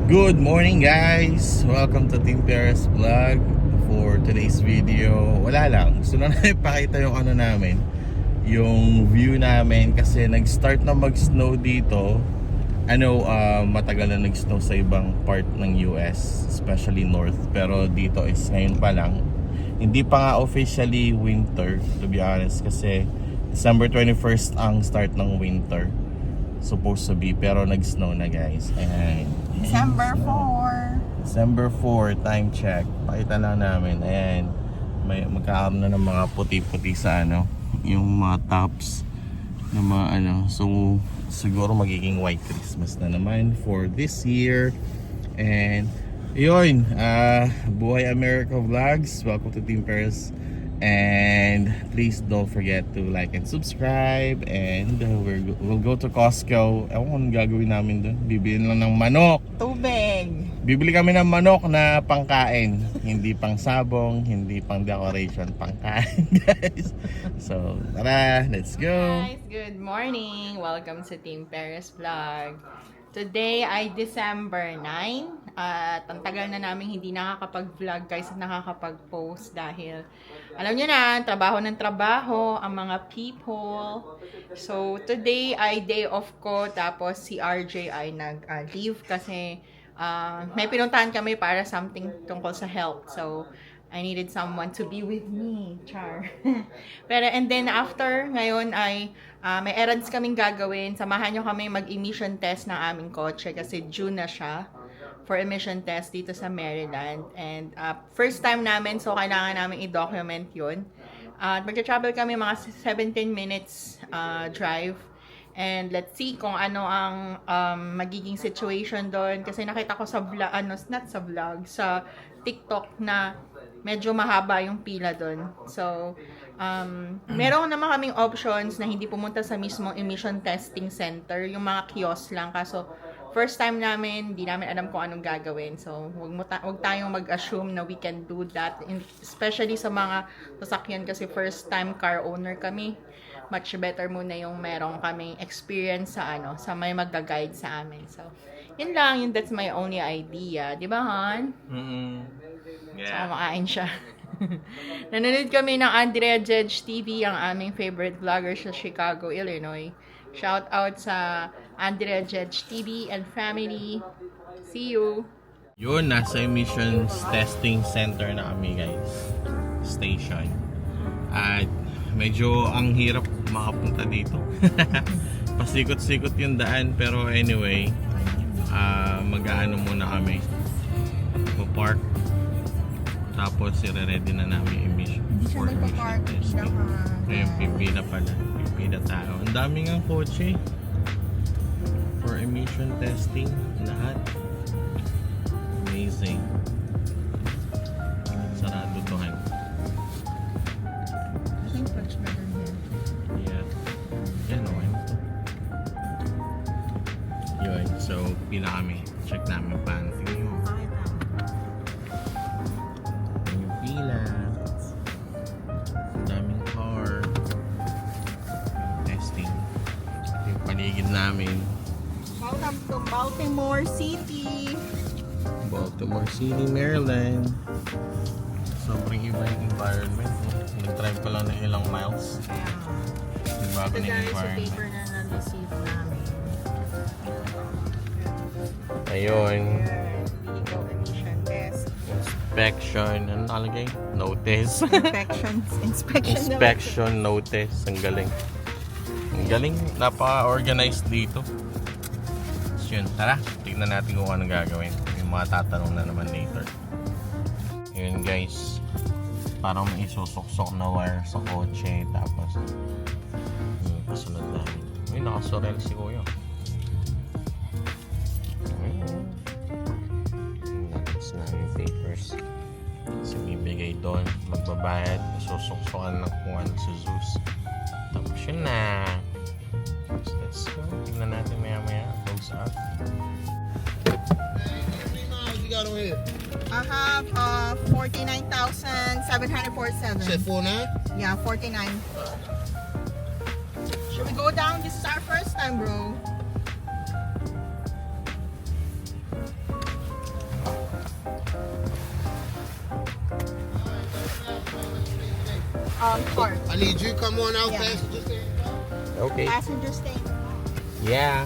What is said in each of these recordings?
Good morning guys! Welcome to Team Perez Vlog. For today's video, wala lang, gusto na namin ipakita yung ano namin, yung view namin kasi nag-start na mag-snow dito. Matagal na nag-snow sa ibang part ng US, especially north, pero dito is ngayon pa lang. Hindi pa nga officially winter, to be honest, kasi December 21st ang start ng winter supposed to be, pero nag-snow na guys. Ayan. December 4. December 4, time check. Pakita lang namin. Ayan. Magkakaroon na ng mga puti-puti sa yung mga tops ng mga So, siguro magiging white Christmas na naman for this year. And, yun. Buhay America Vlogs. Welcome to Team Perez. And please don't forget to like and subscribe. And we'll go to Costco. Ewan ko anong gagawin namin doon. Bibili lang ng manok. Tubig. Bibili kami ng manok na pangkain. Hindi pang sabong, hindi pang decoration, pangkain guys. So tara, let's go. Guys, good morning. Welcome to Team Perez Vlog. Today ay December 9 at ang tagal na namin hindi nakakapag-vlog guys at nakakapag-post dahil alam nyo na, trabaho ng trabaho ang mga people. So today ay day off ko, tapos si RJ ay nag-leave kasi may pinuntahan kami para something tungkol sa health. So I needed someone to be with me, char. Pero and then after, ngayon ay may errands kaming gagawin. Samahan nyo kami mag-emission test ng aming kotse kasi June na siya for emission test dito sa Maryland. And first time namin, so kailangan namin i-document yun. Magta-travel kami mga 17 minutes drive. And let's see kung ano ang magiging situation doon. Kasi nakita ko sa vlog, sa TikTok na medyo mahaba yung pila doon. So, meron naman kaming options na hindi pumunta sa mismong emission testing center. Yung mga kiosk lang. Kaso, first time namin, hindi namin alam kung anong gagawin. So, wag tayong mag-assume na we can do that. Especially sa mga sasakyan kasi first time car owner kami. Much better muna yung meron kaming experience sa may magga-guide sa amin. So, yun lang. That's my only idea. Di ba, Han? Yeah. So, makain siya. Nanonood kami ng Andrea Jedge TV, ang aming favorite vlogger sa Chicago, Illinois. Shout out sa Andrea Jedge TV and family. See you! Yun, nasa emissions testing center na kami guys. Station. At medyo ang hirap makapunta dito. Pasikot-sikot yung daan, pero anyway, mag-aano muna kami. Park. Tapos i-ready na namin emission for emission testing. Ngayon, pipila pala. Pipila tao. Ang daming ang kotse for emission testing. Lahat. Amazing. Sarado to, Han. I think much better here. Yeah. Yan, okay. Yun. So, pila kami. Check namin paano. Tingnan mo. Yung pila. Ang daming car. Testing. Yung paligid namin. Welcome to Baltimore City! Baltimore City, Maryland. Sobrang iba yung environment. Nag-drive pa lang ng ilang miles. Bago Ito na yung guys, yung environment. paper na na-receive namin. Ayun. Emission test. Inspection. Ano nakalagay? Notice. Inspection notice. Ang galing. Ang galing. Napaka-organized dito. So yun, tara. Tignan natin kung anong gagawin. Yung mga tatanong na naman later. Yun guys. Parang may isusuksok na wire sa kotse. Tapos yung kasunod namin. Uy, nakasurel si Kuya. Nagis na yung papers. Kasi bibigay doon. Magbabayad. Isusuksokan ng kung ano sa Zeus. Tapos yun na. So let's go. Tignan natin maya-maya. Close up. I have 49,747. Said 49? Yeah, 49. Should we go down? This is our first time, bro. Car. I need you to come on out, Yeah. passenger stand. Okay. Passenger stay. Yeah.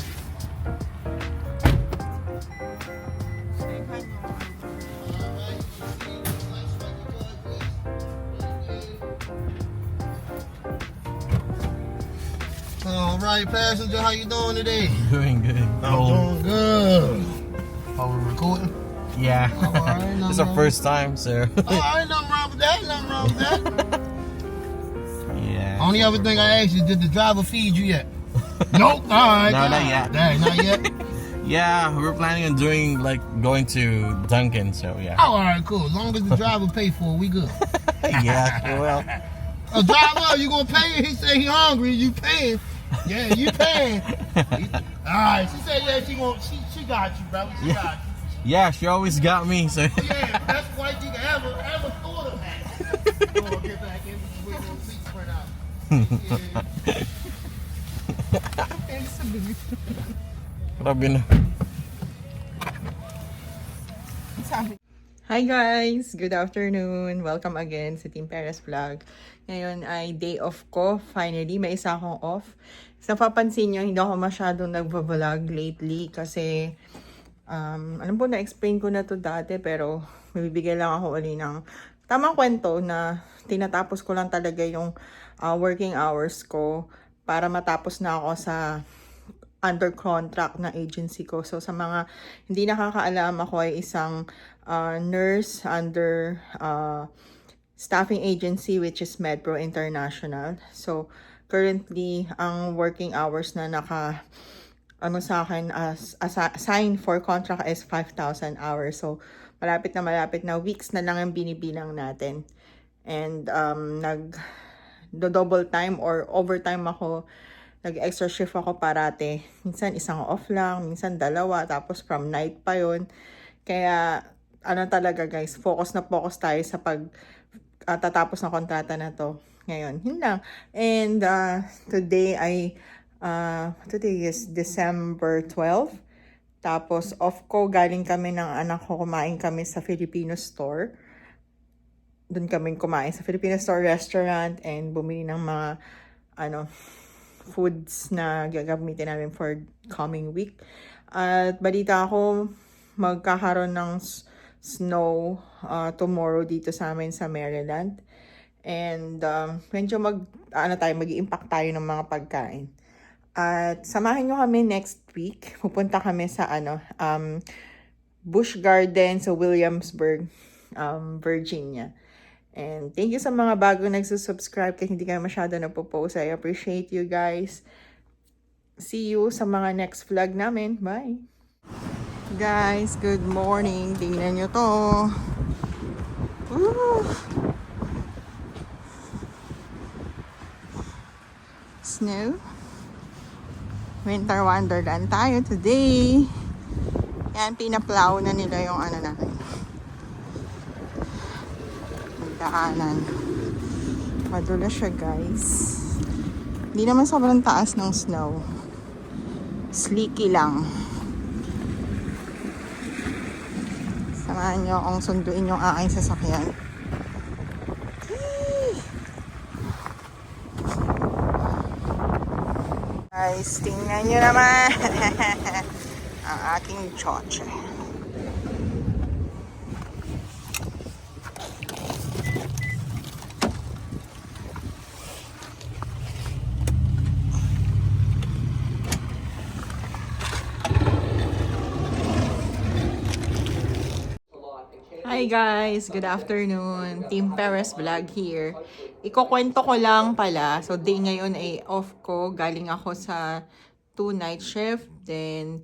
All right, passenger, how you doing today? Doing good. I'm doing good. Are we recording? Yeah. All right, It's our first time, so. All right, nothing wrong with that. Nothing wrong with that. Yeah. Only other thing I asked you, did the driver feed you yet? Nope. All right. No, not yet. Dang, not yet. Yeah, we're planning on going to Dunkin', so yeah. Oh, all right, cool. As long as the driver pay for it, we good. Yeah, well. A driver, you gonna pay? He say he hungry. You paying? Yeah, you paying. All right. She said, yeah, she got you, brother. She got you. Yeah, she always got me, so. Yeah, best white thing ever thought of that. Oh, get back in. Wait till the seats print out. Grabe na. Hi guys! Good afternoon! Welcome again sa Team Perez Vlog. Ngayon ay day off ko. Finally, may isa akong off. Sa papansin nyo, hindi ako masyadong nagva-vlog lately kasi alam po, na-explain ko na to dati pero mabibigay lang ako uli ng tamang kwento na tinatapos ko lang talaga yung working hours ko para matapos na ako sa under contract na agency ko. So, sa mga hindi nakakaalam, ako ay isang nurse under staffing agency which is MedPro International. So, currently, ang working hours na sa akin as assigned for contract is 5,000 hours. So, malapit na weeks na lang ang binibilang natin. And double time or overtime ako. Nag-extra shift ako parate. Minsan isang off lang, minsan dalawa, tapos from night pa yon. Kaya, talaga guys, focus tayo sa tatapos ng kontrata na to. Ngayon, yun lang. And today is December 12. Tapos off ko, galing kami ng anak ko, kumain kami sa Filipino store. Doon kami kumain sa Filipino store restaurant and bumili ng mga foods na gagamitin namin for coming week. At balita ako, magkakaroon ng snow tomorrow dito sa amin sa Maryland. And medyo mag-iimpact tayo ng mga pagkain. At samahan nyo kami next week. Pupunta kami sa Busch Garden sa Williamsburg, Virginia. And thank you sa mga bago nagsusubscribe kahit hindi kayo masyado nagpo-post. I appreciate you guys. See you sa mga next vlog namin. Bye! Guys, good morning. Tingnan nyo to. Woo! Snow. Winter wonderland tayo today. Yan, pinaplow na nila yung natin. Daanan. Madulas siya guys. Hindi naman sobrang taas ng snow. Sleeky lang. Samahan nyo akong sunduin yung aking sasakyan. Guys, tingnan nyo naman. Ang aking choche. Hi guys! Good afternoon! Team Perez Vlog here. Ikukwento ko lang pala. So, day ngayon ay off ko. Galing ako sa 2-night shift. Then,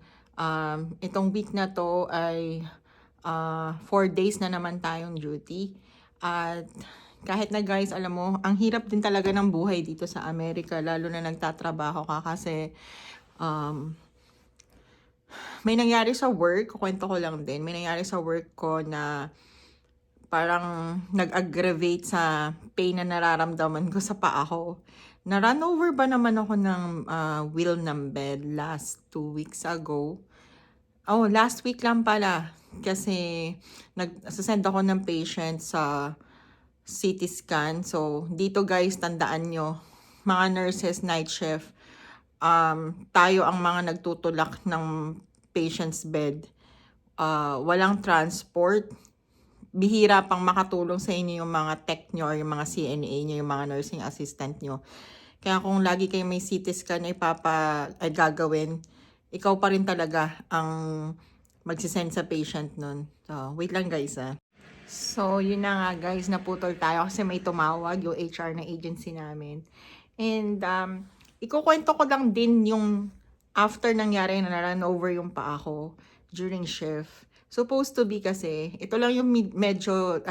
itong week na to ay 4 days na naman tayong duty. At kahit na guys, alam mo, ang hirap din talaga ng buhay dito sa Amerika. Lalo na nagtatrabaho ka kasi may nangyari sa work, kwento ko lang din, may nangyari sa work ko na parang nag-aggravate sa pain na nararamdaman ko sa paa ko. Na-run over ba naman ako ng wheel ng bed last 2 weeks ago? Oh, last week lang pala. Kasi nag-send ako ng patient sa CT scan. So, dito guys, tandaan nyo, mga nurses, night shift, tayo ang mga nagtutulak ng patient's bed. Walang transport. Bihira pang makatulong sa inyo yung mga tech nyo or yung mga CNA nyo, yung mga nursing assistant nyo. Kaya kung lagi kayo may CT scan ay gagawin, ikaw pa rin talaga ang magsisend sa patient nun. So, wait lang guys So, yun na nga guys, naputol tayo kasi may tumawag yung HR na agency namin. And, ikukwento ko lang din yung after nangyari na na-run over yung paa ko during shift. Supposed to be kasi, ito lang yung medyo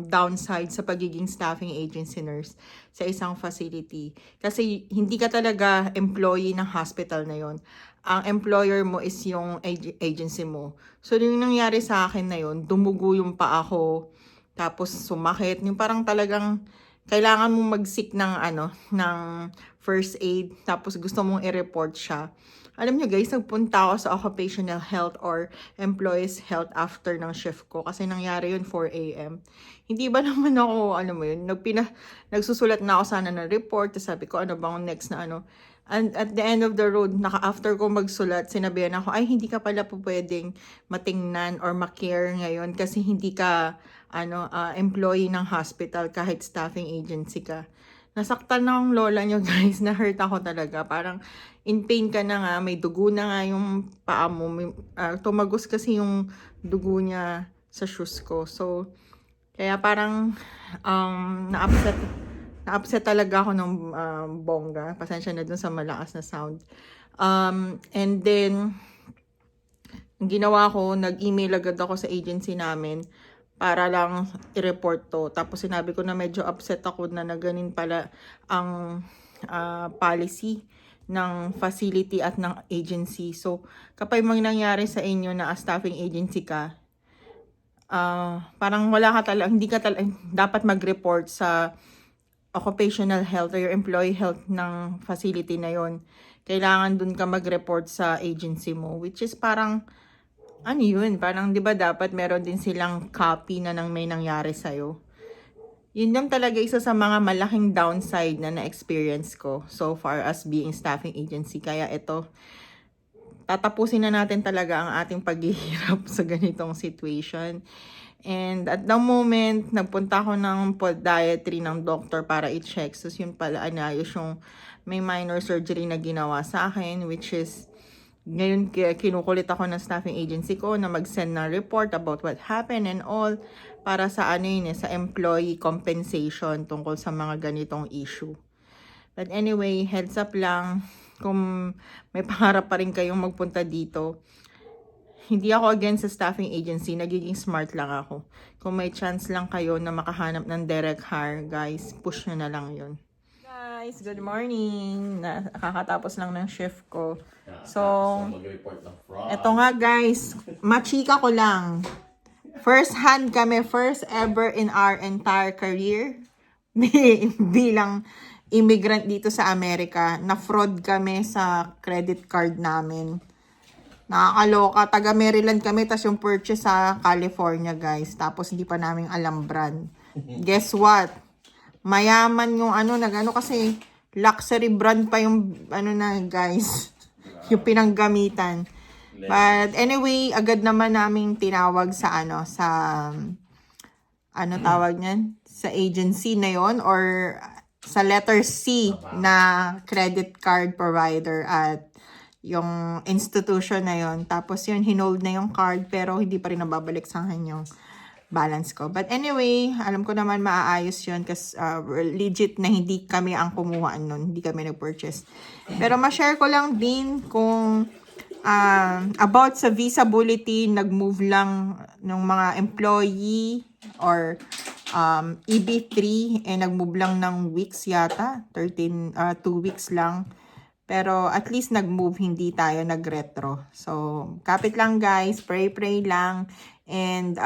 downside sa pagiging staffing agency nurse sa isang facility. Kasi hindi ka talaga employee ng hospital na yon. Ang employer mo is yung agency mo. So, yung nangyari sa akin na yon, dumugo yung paa ko, tapos sumakit. Yung parang talagang kailangan mong mag-seek ng ng first aid, tapos gusto mong i-report siya. Alam nyo guys, nagpunta ako sa occupational health or employees health after ng shift ko kasi nangyari yun 4 a.m. Hindi ba naman ako, nagsusulat na ako sana ng report, tapos sabi ko ano bang next na And at the end of the road, after ko magsulat, sinabihan ako, ay hindi ka pala po pwedeng matingnan or ma-care ngayon kasi hindi ka employee ng hospital kahit staffing agency ka. Nasaktan na ang lola nyo guys, na-hurt ako talaga. Parang in pain ka na nga, may dugo na nga yung paa mo. Tumagos kasi yung dugo niya sa shoes ko. So, kaya parang na-upset talaga ako ng bongga. Pasensya na dun sa malakas na sound. And then, ang ginawa ko, nag-email agad ako sa agency namin para lang i-report to. Tapos sinabi ko na medyo upset ako na ganin pala ang policy ng facility at ng agency. So, kapag nangyari sa inyo na staffing agency ka, parang hindi ka talaga, dapat mag-report sa occupational health or your employee health ng facility na yon. Kailangan dun ka mag-report sa agency mo, which is parang parang 'di ba dapat meron din silang copy na may nangyari sa iyo. Yun lang talaga isa sa mga malaking downside na na-experience ko so far as being staffing agency. Kaya ito, tatapusin na natin talaga ang ating paghihirap sa ganitong situation. And at the moment, nagpunta ako ng podiatry ng doctor para i-check. So, yun pala, anayos yung may minor surgery na ginawa sa akin, which is, ngayon kinukulit ako ng staffing agency ko na mag-send ng report about what happened and all para sa sa employee compensation tungkol sa mga ganitong issue. But anyway, heads up lang, kung may pangarap pa rin kayong magpunta dito, hindi ako against sa staffing agency, nagiging smart lang ako. Kung may chance lang kayo na makahanap ng direct hire, guys, push na lang yun. Guys, good morning. Nakakatapos lang ng shift ko. So, eto nga guys, machika ko lang. First hand kami, first ever in our entire career bilang immigrant dito sa Amerika, na fraud kami sa credit card namin. Nakakaloka, taga Maryland kami, tas yung purchase sa California guys, tapos hindi pa namin alam brand. Guess what? Mayaman yung kasi luxury brand pa yung na guys, yung pinanggamitan. But anyway, agad naman naming tinawag sa tawag niyan? Sa agency na yon or sa letter C na credit card provider at yung institution na yon. Tapos yun, hinold na yung card pero hindi pa rin nababalik sa akin yung balance ko. But anyway, alam ko naman maaayos yun kasi legit na hindi kami ang kumuha nun. Hindi kami nag-purchase. Pero ma-share ko lang din kung about sa visa bulletin, nag-move lang ng mga employee or EB3 nag-move lang ng weeks yata. 2 weeks lang. Pero at least nag-move, hindi tayo nag-retro. So, kapit lang guys, pray lang. And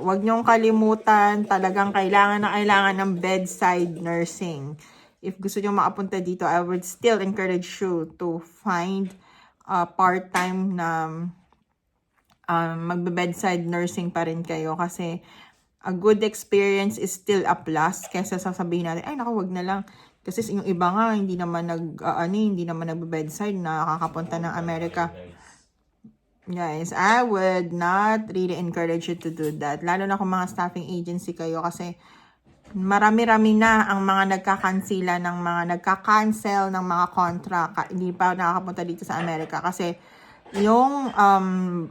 wag niyong kalimutan, talagang kailangan ng bedside nursing. If gusto niyo makapunta dito, I would still encourage you to find part-time na magbe-bedside nursing pa rin kayo kasi a good experience is still a plus kaysa sasabihin natin, ay naku, wag na lang. Kasi yung iba nga, hindi naman nagbe-bedside, nakakapunta ng Amerika. Guys, I would not really encourage you to do that. Lalo na kung mga staffing agency kayo kasi marami-rami na ang mga nagkakansela ng mga nagka-cancel ng mga contract. Hindi pa nakakapunta dito sa Amerika kasi yung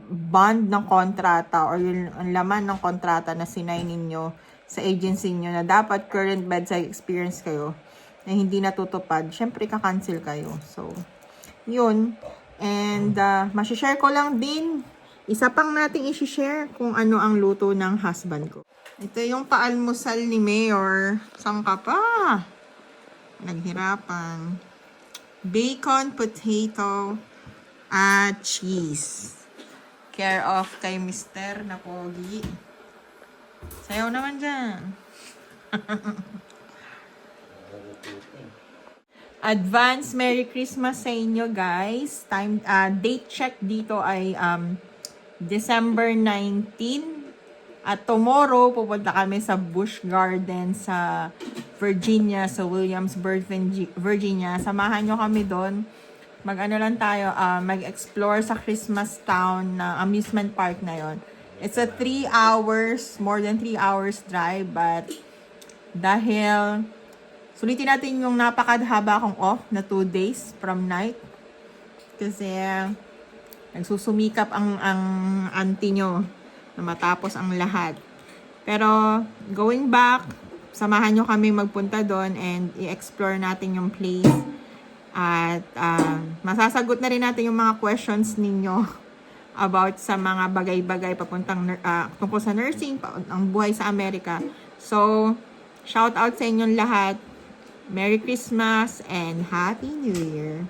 bond ng kontrata or yung laman ng kontrata na sinay ninyo sa agency nyo na dapat current bedside experience kayo na hindi natutupad, syempre ka-cancel kayo. So, yun. And masishare ko lang din, isa pang nating isi-share kung ano ang luto ng husband ko. Ito yung paalmusal ni Mayor. Saan ka pa? Naghirapan. Bacon, potato, at cheese. Care of kay Mr. na pogi. Sayaw naman dyan. Advance Merry Christmas sa inyo, guys. Date check dito ay December 19. At tomorrow, pupunta kami sa Busch Garden sa Virginia, sa Williamsburg, Virginia. Samahan nyo kami doon. Mag-ano lang tayo, mag-explore sa Christmas Town na amusement park na yon. It's a 3 hours, more than 3 hours drive, but dahil sulitin natin yung napakahaba kong off na 2 days from night. Kasi nagsusumikap ang auntie nyo na matapos ang lahat. Pero going back, samahan nyo kami magpunta doon and i-explore natin yung place. At masasagot na rin natin yung mga questions ninyo about sa mga bagay-bagay papuntang tungkol sa nursing, ang buhay sa Amerika. So, shout out sa inyong lahat. Merry Christmas and Happy New Year!